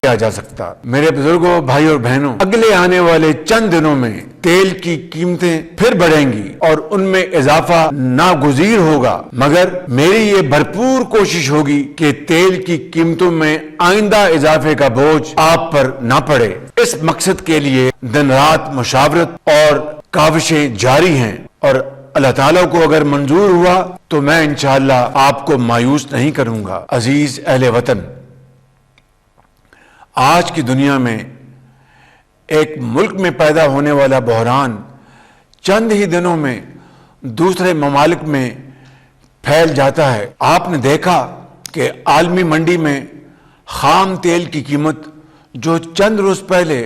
کیا جا سکتا۔ میرے بزرگوں، بھائی اور بہنوں، اگلے آنے والے چند دنوں میں تیل کی قیمتیں پھر بڑھیں گی اور ان میں اضافہ ناگزیر ہوگا، مگر میری یہ بھرپور کوشش ہوگی کہ تیل کی قیمتوں میں آئندہ اضافے کا بوجھ آپ پر نہ پڑے۔ اس مقصد کے لیے دن رات مشاورت اور کاوشیں جاری ہیں، اور اللہ تعالیٰ کو اگر منظور ہوا تو میں انشاءاللہ آپ کو مایوس نہیں کروں گا۔ عزیز اہل وطن، آج کی دنیا میں ایک ملک میں پیدا ہونے والا بحران چند ہی دنوں میں دوسرے ممالک میں پھیل جاتا ہے۔ آپ نے دیکھا کہ عالمی منڈی میں خام تیل کی قیمت جو چند روز پہلے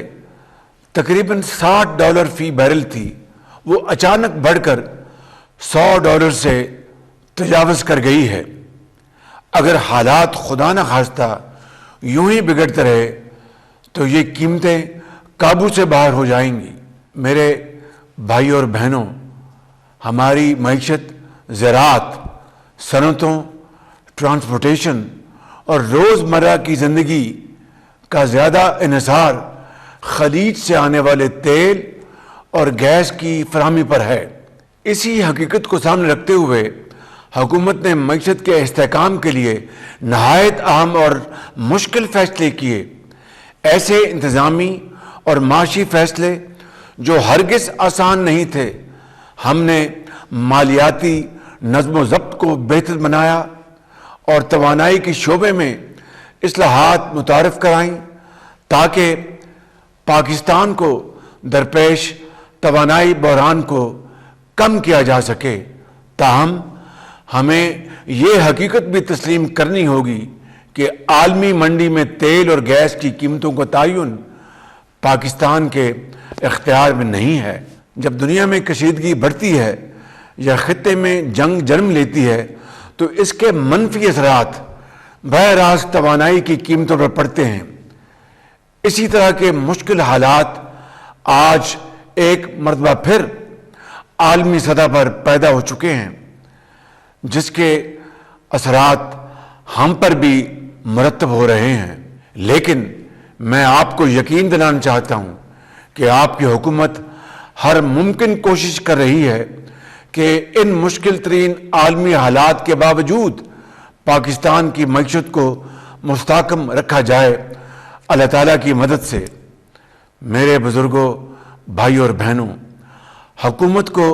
تقریباً $60 فی بیرل تھی، وہ اچانک بڑھ کر $100 سے تجاوز کر گئی ہے۔ اگر حالات خدا نہ خواستہ یوں ہی بگڑتے رہے تو یہ قیمتیں قابو سے باہر ہو جائیں گی۔ میرے بھائی اور بہنوں، ہماری معیشت زراعت، صنعتوں، ٹرانسپورٹیشن اور روزمرہ کی زندگی کا زیادہ انحصار خلیج سے آنے والے تیل اور گیس کی فراہمی پر ہے۔ اسی حقیقت کو سامنے رکھتے ہوئے حکومت نے معیشت کے استحکام کے لیے نہایت اہم اور مشکل فیصلے کیے۔ ایسے انتظامی اور معاشی فیصلے جو ہرگز آسان نہیں تھے۔ ہم نے مالیاتی نظم و ضبط کو بہتر بنایا اور توانائی کے شعبے میں اصلاحات متعارف کرائیں تاکہ پاکستان کو درپیش توانائی بحران کو کم کیا جا سکے۔ تاہم ہمیں یہ حقیقت بھی تسلیم کرنی ہوگی کہ عالمی منڈی میں تیل اور گیس کی قیمتوں کا تعین پاکستان کے اختیار میں نہیں ہے۔ جب دنیا میں کشیدگی بڑھتی ہے یا خطے میں جنگ جنم لیتی ہے تو اس کے منفی اثرات براہ راست توانائی کی قیمتوں پر پڑتے ہیں۔ اسی طرح کے مشکل حالات آج ایک مرتبہ پھر عالمی سطح پر پیدا ہو چکے ہیں، جس کے اثرات ہم پر بھی مرتب ہو رہے ہیں۔ لیکن میں آپ کو یقین دلانا چاہتا ہوں کہ آپ کی حکومت ہر ممکن کوشش کر رہی ہے کہ ان مشکل ترین عالمی حالات کے باوجود پاکستان کی معیشت کو مستحکم رکھا جائے، اللہ تعالیٰ کی مدد سے۔ میرے بزرگوں، بھائی اور بہنوں، حکومت کو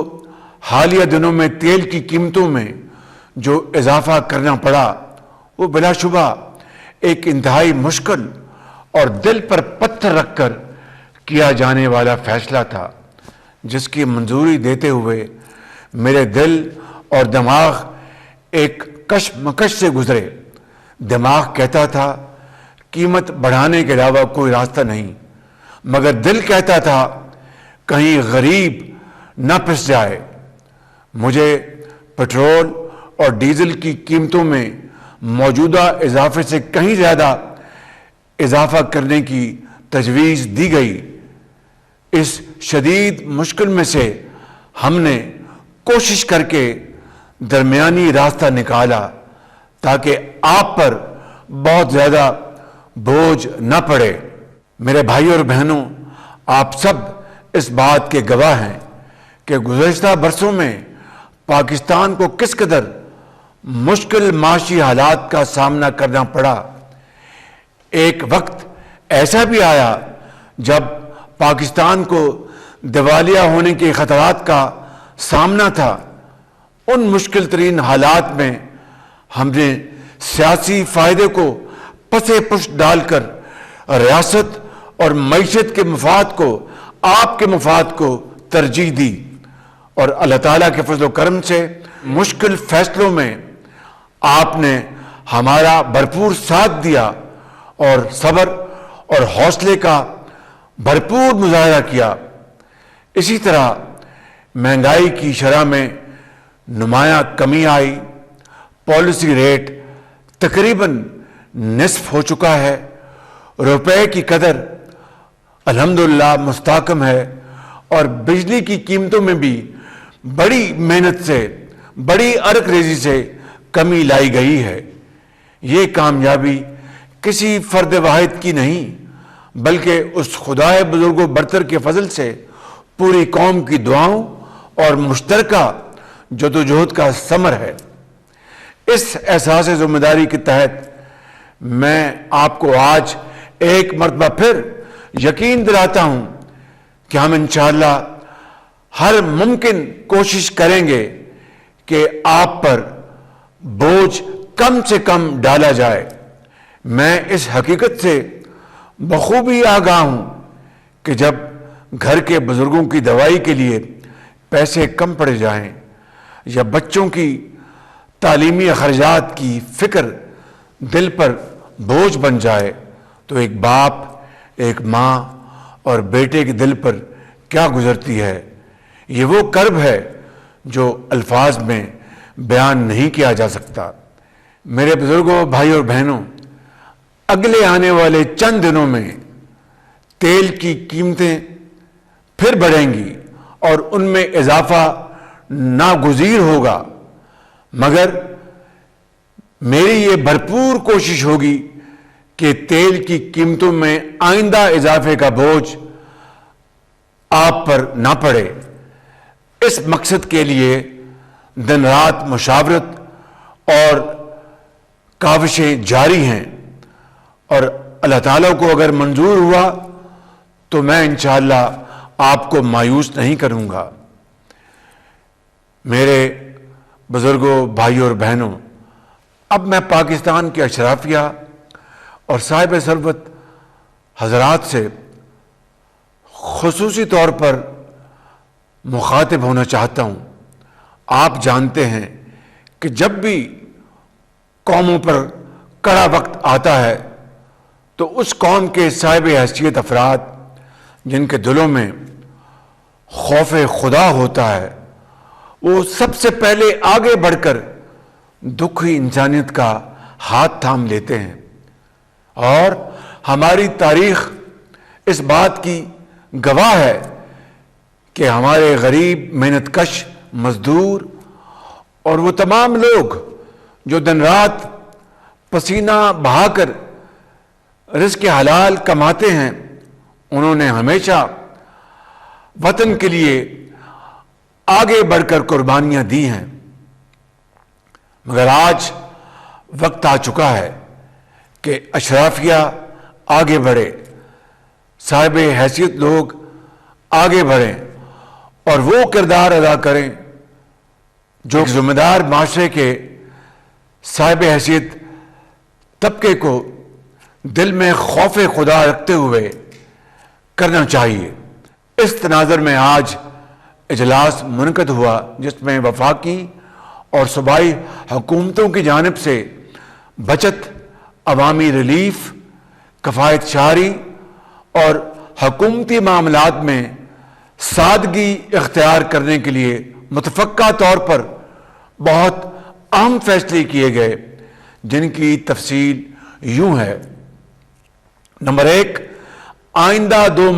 حالیہ دنوں میں تیل کی قیمتوں میں جو اضافہ کرنا پڑا وہ بلا شبہ ایک انتہائی مشکل اور دل پر پتھر رکھ کر کیا جانے والا فیصلہ تھا، جس کی منظوری دیتے ہوئے میرے دل اور دماغ ایک کشمکش سے گزرے۔ دماغ کہتا تھا قیمت بڑھانے کے علاوہ کوئی راستہ نہیں، مگر دل کہتا تھا کہیں غریب نہ پس جائے۔ مجھے پٹرول اور ڈیزل کی قیمتوں میں موجودہ اضافے سے کہیں زیادہ اضافہ کرنے کی تجویز دی گئی۔ اس شدید مشکل میں سے ہم نے کوشش کر کے درمیانی راستہ نکالا تاکہ آپ پر بہت زیادہ بوجھ نہ پڑے۔ میرے بھائی اور بہنوں، آپ سب اس بات کے گواہ ہیں کہ گزشتہ برسوں میں پاکستان کو کس قدر مشکل معاشی حالات کا سامنا کرنا پڑا۔ ایک وقت ایسا بھی آیا جب پاکستان کو دیوالیہ ہونے کے خطرات کا سامنا تھا۔ ان مشکل ترین حالات میں ہم نے سیاسی فائدے کو پس پش ڈال کر ریاست اور معیشت کے مفاد کو، آپ کے مفاد کو ترجیح دی، اور اللہ تعالیٰ کے فضل و کرم سے مشکل فیصلوں میں آپ نے ہمارا بھرپور ساتھ دیا اور صبر اور حوصلے کا بھرپور مظاہرہ کیا۔ اسی طرح مہنگائی کی شرح میں نمایاں کمی آئی، پالیسی ریٹ تقریباً نصف ہو چکا ہے، روپے کی قدر الحمدللہ مستحکم ہے، اور بجلی کی قیمتوں میں بھی بڑی محنت سے، بڑی ارک ریزی سے کمی لائی گئی ہے۔ یہ کامیابی کسی فرد واحد کی نہیں بلکہ اس خدائے بزرگ و برتر کے فضل سے پوری قوم کی دعاؤں اور مشترکہ جدوجہد کا ثمر ہے۔ اس احساس ذمہ داری کے تحت میں آپ کو آج ایک مرتبہ پھر یقین دلاتا ہوں کہ ہم انشاءاللہ ہر ممکن کوشش کریں گے کہ آپ پر بوجھ کم سے کم ڈالا جائے۔ میں اس حقیقت سے بخوبی آگاہ ہوں کہ جب گھر کے بزرگوں کی دوائی کے لیے پیسے کم پڑ جائیں یا بچوں کی تعلیمی اخراجات کی فکر دل پر بوجھ بن جائے تو ایک باپ، ایک ماں اور بیٹے کے دل پر کیا گزرتی ہے، یہ وہ کرب ہے جو الفاظ میں بیان نہیں کیا جا سکتا۔ میرے بزرگوں، بھائی اور بہنوں، اگلے آنے والے چند دنوں میں تیل کی قیمتیں پھر بڑھیں گی اور ان میں اضافہ ناگزیر ہوگا، مگر میری یہ بھرپور کوشش ہوگی کہ تیل کی قیمتوں میں آئندہ اضافے کا بوجھ آپ پر نہ پڑے۔ اس مقصد کے لیے دن رات مشاورت اور کاوشیں جاری ہیں، اور اللہ تعالیٰ کو اگر منظور ہوا تو میں انشاءاللہ آپ کو مایوس نہیں کروں گا۔ میرے بزرگوں، بھائیوں اور بہنوں، اب میں پاکستان کے اشرافیہ اور صاحب ثروت حضرات سے خصوصی طور پر مخاطب ہونا چاہتا ہوں۔ آپ جانتے ہیں کہ جب بھی قوموں پر کڑا وقت آتا ہے تو اس قوم کے صاحب حیثیت افراد جن کے دلوں میں خوف خدا ہوتا ہے، وہ سب سے پہلے آگے بڑھ کر دکھی انسانیت کا ہاتھ تھام لیتے ہیں، اور ہماری تاریخ اس بات کی گواہ ہے کہ ہمارے غریب، محنت کش مزدور اور وہ تمام لوگ جو دن رات پسینہ بہا کر رزق حلال کماتے ہیں، انہوں نے ہمیشہ وطن کے لیے آگے بڑھ کر قربانیاں دی ہیں، مگر آج وقت آ چکا ہے کہ اشرافیہ آگے بڑھے، صاحب حیثیت لوگ آگے بڑھیں اور وہ کردار ادا کریں جو ذمہ دار معاشرے کے صاحب حیثیت طبقے کو دل میں خوف خدا رکھتے ہوئے کرنا چاہیے۔ اس تناظر میں آج اجلاس منعقد ہوا جس میں وفاقی اور صوبائی حکومتوں کی جانب سے بچت، عوامی ریلیف، کفایت شعاری اور حکومتی معاملات میں سادگی اختیار کرنے کے لیے متفقہ طور پر بہت اہم فیصلے کیے گئے، جن کی تفصیل یوں ہے۔ نمبر 1، آئندہ 2